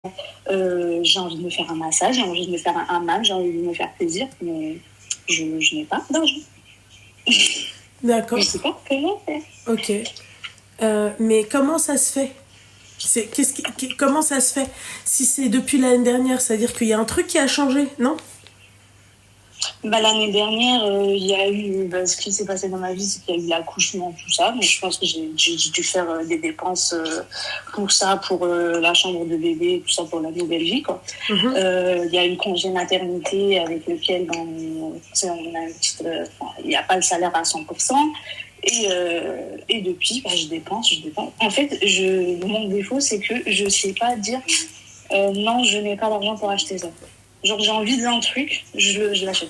J'ai envie de me faire un massage, j'ai envie de me faire un hammam, j'ai envie de me faire plaisir, mais je n'ai pas d'argent. D'accord. Je sais pas comment faire. Ok. Mais comment ça se fait? Comment ça se fait? Si c'est depuis l'année dernière, c'est-à-dire qu'il y a un truc qui a changé, non? L'année dernière, il y a eu ce qui s'est passé dans ma vie, c'est qu'il y a eu l'accouchement, tout ça. Donc, je pense que j'ai dû faire des dépenses pour ça, pour la chambre de bébé, tout ça pour la nouvelle vie, quoi. Il y a eu le congé maternité avec lequel on a une petite, il n'y a pas le salaire à 100%. Et depuis, je dépense. En fait, mon défaut, c'est que je sais pas dire non, je n'ai pas d'argent pour acheter ça. Genre, j'ai envie d'un truc, je l'achète.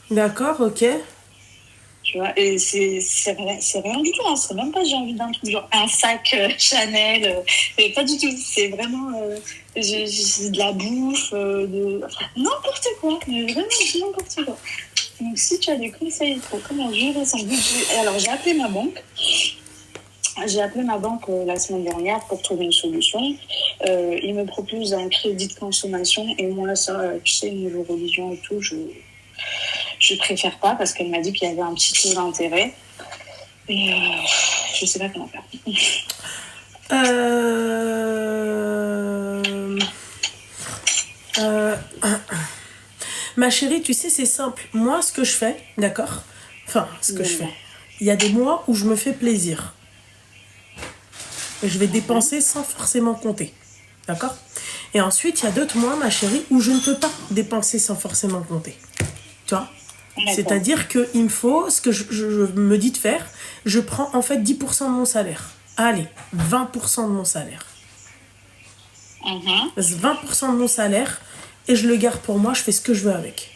D'accord, ok. Tu vois, et c'est rien du tout, hein. C'est même pas j'ai envie d'un truc, genre un sac Chanel, pas du tout. C'est vraiment j'ai de la bouffe, n'importe quoi, mais vraiment n'importe quoi. Donc, si tu as des conseils pour comment gérer son budget, alors j'ai appelé ma banque. La semaine dernière pour trouver une solution. Ils me proposent un crédit de consommation et moi, ça, tu sais, niveau religion et tout, je préfère pas parce qu'elle m'a dit qu'il y avait un petit taux d'intérêt. Et je sais pas comment faire. Ma chérie, tu sais, c'est simple. Moi, ce que je fais, d'accord? Enfin, ce que je fais. Il y a des mois où je me fais plaisir. Et je vais dépenser sans forcément compter. D'accord? Et ensuite, il y a d'autres mois, ma chérie, où je ne peux pas dépenser sans forcément compter. Tu vois? C'est-à-dire qu'il me faut, ce que je me dis de faire, je prends en fait 10% de mon salaire. Allez, 20% de mon salaire. 20% de mon salaire, et je le garde pour moi, je fais ce que je veux avec.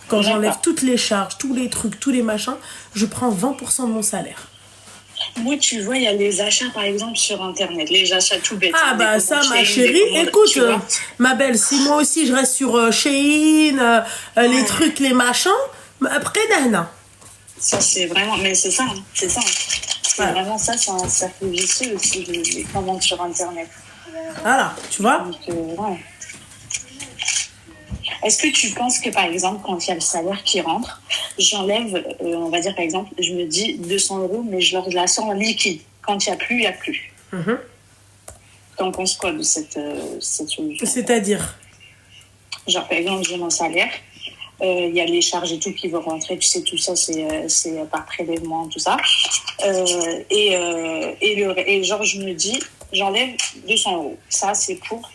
Quand j'enlève toutes les charges, tous les trucs, tous les machins, je prends 20% de mon salaire. Moi, tu vois, il y a les achats, par exemple, sur Internet. Les achats tout bêtes. Ah bah ça, ma chérie, écoute, ma belle, si moi aussi je reste sur Shein, les trucs, les machins, après, Dana. Ça, c'est vraiment... Mais c'est ça, hein. C'est ça. C'est vraiment ça, c'est un cercle vicieux aussi, les commandes sur Internet. Voilà, tu vois. Donc, ouais. Est-ce que tu penses que, par exemple, quand il y a le salaire qui rentre, j'enlève, on va dire, par exemple, je me dis 200 €, mais je leur la sors en liquide. Quand il n'y a plus, il n'y a plus. T'en penses quoi de cette solution? C'est-à-dire? Genre, par exemple, j'ai mon salaire, il y a les charges et tout qui vont rentrer, tu sais, tout ça, c'est par prélèvement, tout ça. Et genre, je me dis, j'enlève 200 €. Ça, c'est pour